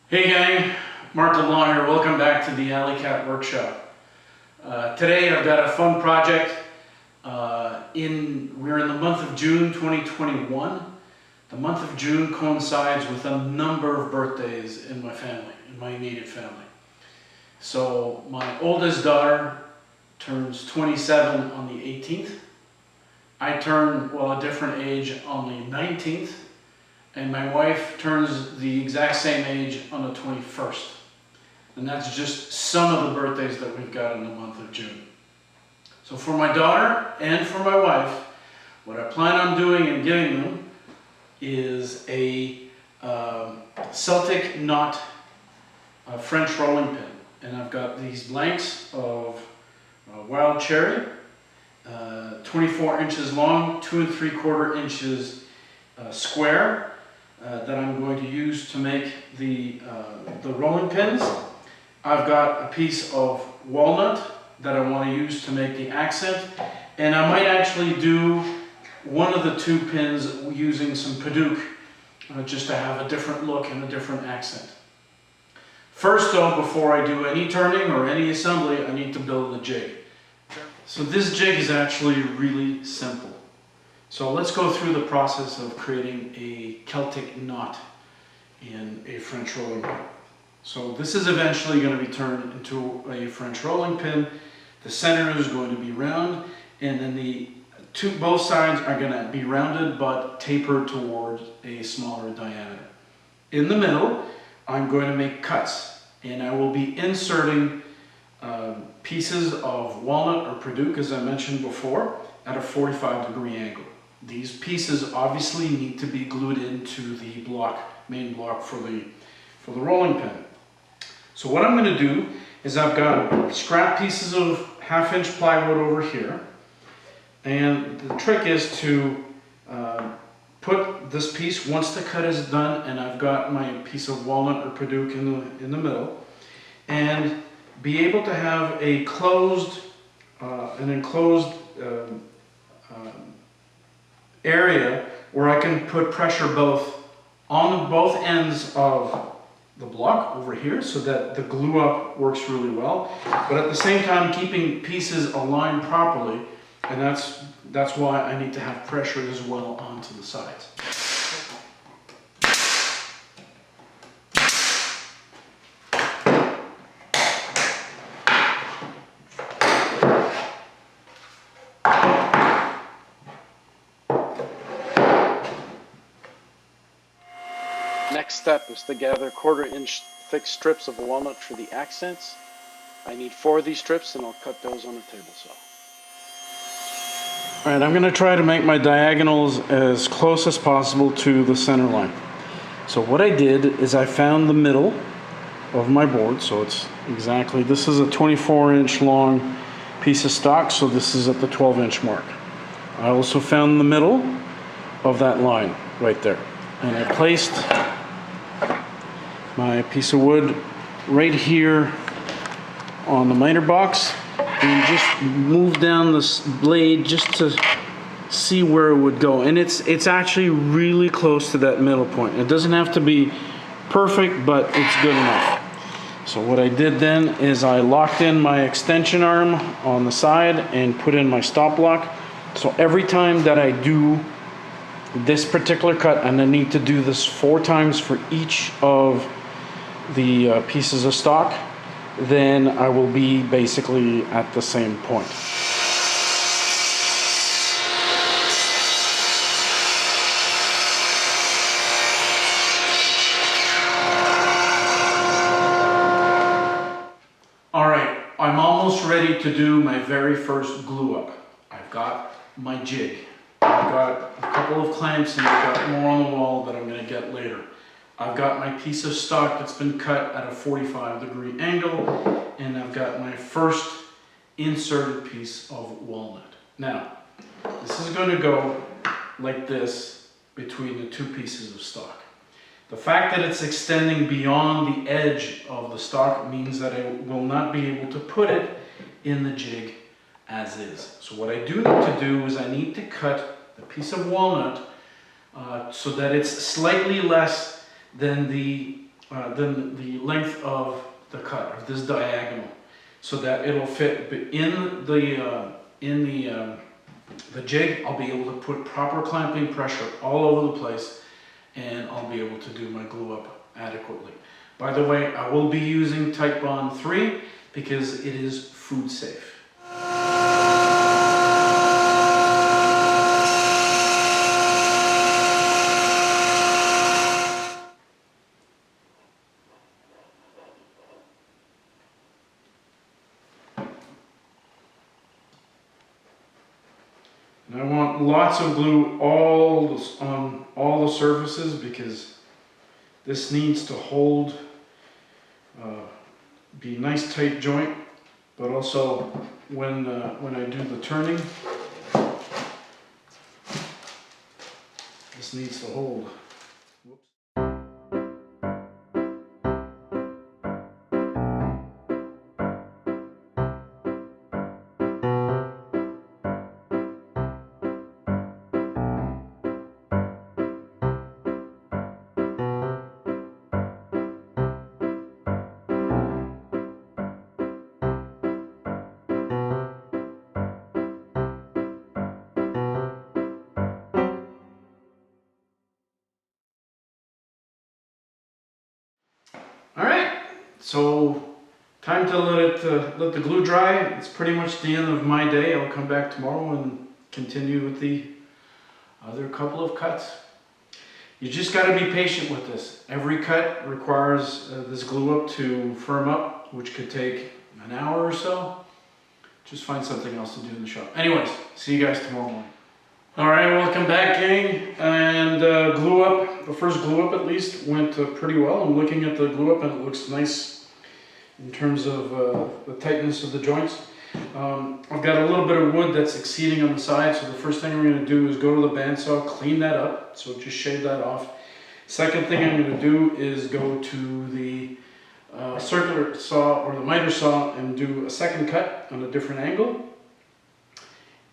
Hey gang, Mark LeBlanc here. Welcome back to the Alley Cat Workshop. Today I've got a fun project. We're in the month of June 2021. The month of June coincides with a number of birthdays in my family, in my immediate family. So my oldest daughter turns 27 on the 18th. I turn, a different age on the 19th. And my wife turns the exact same age on the 21st. And that's just some of the birthdays that we've got in the month of June. So for my daughter and for my wife, what I plan on doing and giving them is a Celtic knot French rolling pin. And I've got these blanks of wild cherry, 24 inches long, 2 3/4 inches square. That I'm going to use to make the rolling pins. I've got a piece of walnut that I want to use to make the accent, and I might actually do one of the two pins using some Padook just to have a different look and a different accent. First though, before I do any turning or any assembly, I need to build a jig. So this jig is actually really simple. So let's go through the process of creating a Celtic knot in a French rolling pin. So this is eventually going to be turned into a French rolling pin. The center is going to be round, and then both sides are going to be rounded but tapered towards a smaller diameter. In the middle, I'm going to make cuts, and I will be inserting pieces of walnut or Padook, as I mentioned before, at a 45-degree angle. These pieces obviously need to be glued into the main block for the rolling pin. So what I'm going to do is I've got scrap pieces of 1/2 inch plywood over here, and the trick is to put this piece, once the cut is done and I've got my piece of walnut or Padook in the middle, and be able to have an enclosed area where I can put pressure on both ends of the block over here, so that the glue up works really well, but at the same time keeping pieces aligned properly, and that's why I need to have pressure as well onto the sides. Next step is to gather 1/4 inch thick strips of walnut for the accents. I need 4 of these strips, and I'll cut those on a table saw. Alright, I'm going to try to make my diagonals as close as possible to the center line. So what I did is I found the middle of my board, so it's exactly, this is a 24-inch long piece of stock, so this is at the 12-inch mark. I also found the middle of that line right there, and I placed my piece of wood right here on the miter box, and just move down this blade just to see where it would go. And it's actually really close to that middle point. It doesn't have to be perfect, but it's good enough. So what I did then is I locked in my extension arm on the side and put in my stop block. So every time that I do this particular cut, and I need to do this 4 times for each of the pieces of stock, then I will be basically at the same point. Alright, I'm almost ready to do my very first glue up. I've got my jig. I've got a couple of clamps, and I've got more on the wall that I'm going to get later. I've got my piece of stock that's been cut at a 45-degree angle, and I've got my first inserted piece of walnut. Now, this is going to go like this between the 2 pieces of stock. The fact that it's extending beyond the edge of the stock means that I will not be able to put it in the jig as is. So what I do need to do is I need to cut the piece of walnut so that it's slightly less than the than the length of the cut, of this diagonal, so that it'll fit in the jig. I'll be able to put proper clamping pressure all over the place, and I'll be able to do my glue up adequately. By the way, I will be using Type Bond 3 because it is food safe. And I want lots of glue on all the surfaces because this needs to hold, be a nice tight joint, but also when I do the turning, this needs to hold. Whoops. All right, so time to let the glue dry. It's pretty much the end of my day. I'll come back tomorrow and continue with the other couple of cuts. You just got to be patient with this. Every cut requires this glue up to firm up, which could take an hour or so. Just find something else to do in the shop. Anyways, see you guys tomorrow morning. All right, welcome back, gang. And glue up, the first glue up at least, went pretty well. I'm looking at the glue up and it looks nice in terms of the tightness of the joints. I've got a little bit of wood that's exceeding on the side, so the first thing I'm going to do is go to the bandsaw, clean that up, so just shave that off. Second thing I'm going to do is go to the circular saw or the miter saw and do a second cut on a different angle.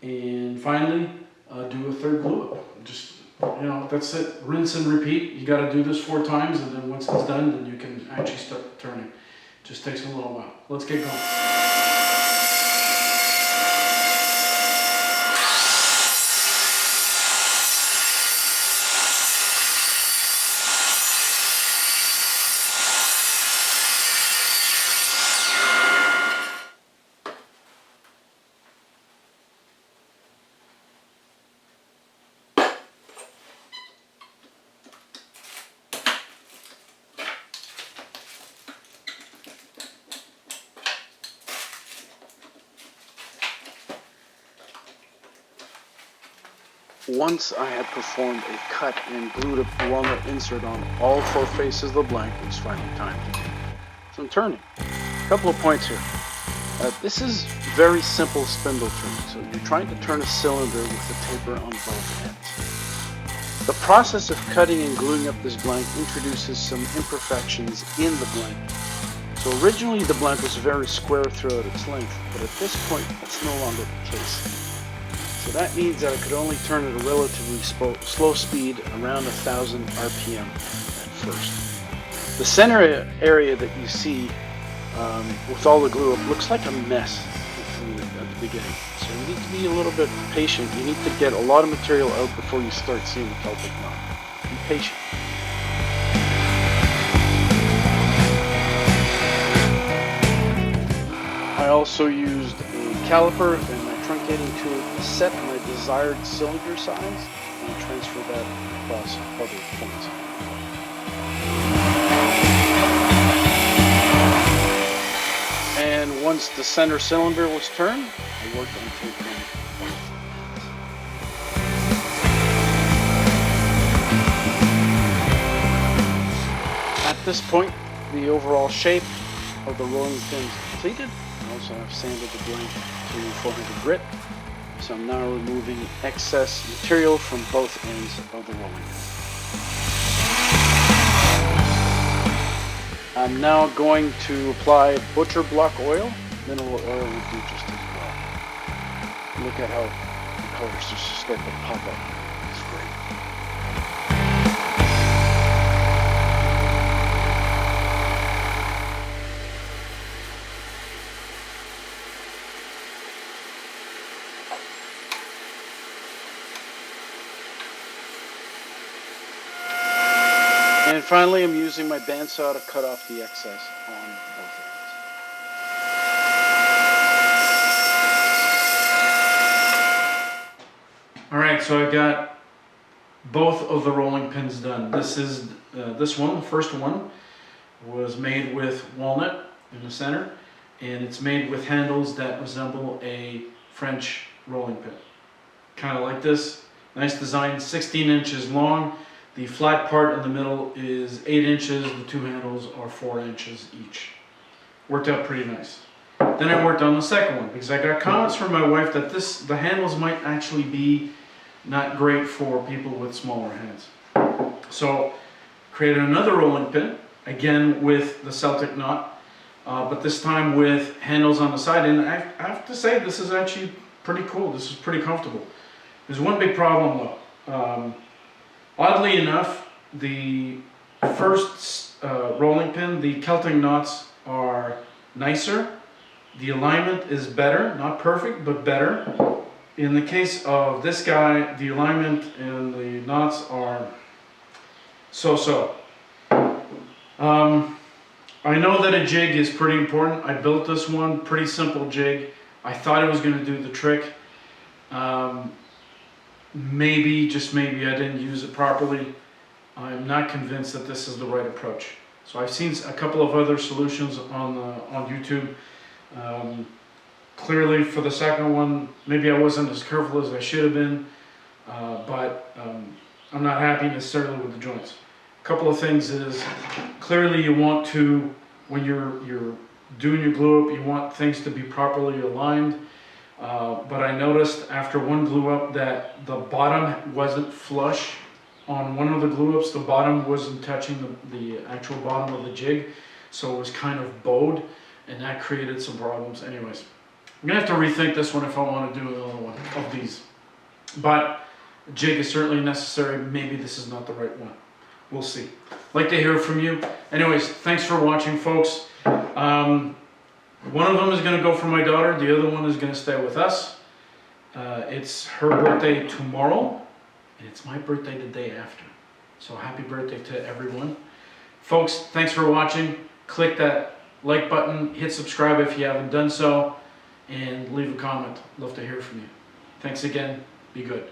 And finally, do a third glue up. Just, that's it. Rinse and repeat. You got to do this 4 times, and then once it's done, then you can actually start turning. Just takes a little while. Let's get going. Once I had performed a cut and glued a walnut insert on all 4 faces of the blank, it was finally time to do some turning. A couple of points here. This is very simple spindle turning, so you're trying to turn a cylinder with a taper on both ends. The process of cutting and gluing up this blank introduces some imperfections in the blank. So originally the blank was very square throughout its length, but at this point that's no longer the case. So that means that I could only turn at a relatively slow speed, around 1,000 RPM at first. The center area that you see with all the glue up looks like a mess at the beginning. So you need to be a little bit patient. You need to get a lot of material out before you start seeing the Celtic knot. Be patient. I also used a caliper and my truncating tool to set my desired cylinder size and transfer that across other points. And once the center cylinder was turned, I worked on tapering both ends. At this point, the overall shape of the rolling pin is completed. I also have sanded the blank to 400 grit, so I'm now removing excess material from both ends of the rolling pin. I'm now going to apply butcher block oil. Mineral oil would do just as well. Look at how the colors just start to pop up. It's great. And finally, I'm using my bandsaw to cut off the excess on both ends. All right, so I got both of the rolling pins done. This is this one, the first one, was made with walnut in the center, and it's made with handles that resemble a French rolling pin. Kind of like this. Nice design, 16 inches long. The flat part in the middle is 8 inches. The two handles are 4 inches each. Worked out pretty nice. Then I worked on the second one because I got comments from my wife that the handles might actually be not great for people with smaller hands. So created another rolling pin, again with the Celtic knot, but this time with handles on the side. And I have to say, this is actually pretty cool. This is pretty comfortable. There's one big problem though. Oddly enough, the first rolling pin, the Celtic knots are nicer. The alignment is better, not perfect, but better. In the case of this guy, the alignment and the knots are so-so. I know that a jig is pretty important. I built this one, pretty simple jig. I thought it was going to do the trick. Maybe, just maybe, I didn't use it properly. I'm not convinced that this is the right approach. So I've seen a couple of other solutions on YouTube. Clearly for the second one, maybe I wasn't as careful as I should have been, but I'm not happy necessarily with the joints. A couple of things is, clearly you want to, when you're doing your glue up, you want things to be properly aligned. But I noticed after one glue up that the bottom wasn't flush. On one of the glue ups, the bottom wasn't touching the actual bottom of the jig, so it was kind of bowed, and that created some problems. Anyways, I'm gonna have to rethink this one if I want to do another one of these. But a jig is certainly necessary. Maybe this is not the right one. We'll see. Like to hear from you. Anyways, thanks for watching, folks. One of them is going to go for my daughter. The other one is going to stay with us. It's her birthday tomorrow, and it's my birthday the day after. So happy birthday to everyone. Folks, thanks for watching. Click that like button. Hit subscribe if you haven't done so. And leave a comment. Love to hear from you. Thanks again. Be good.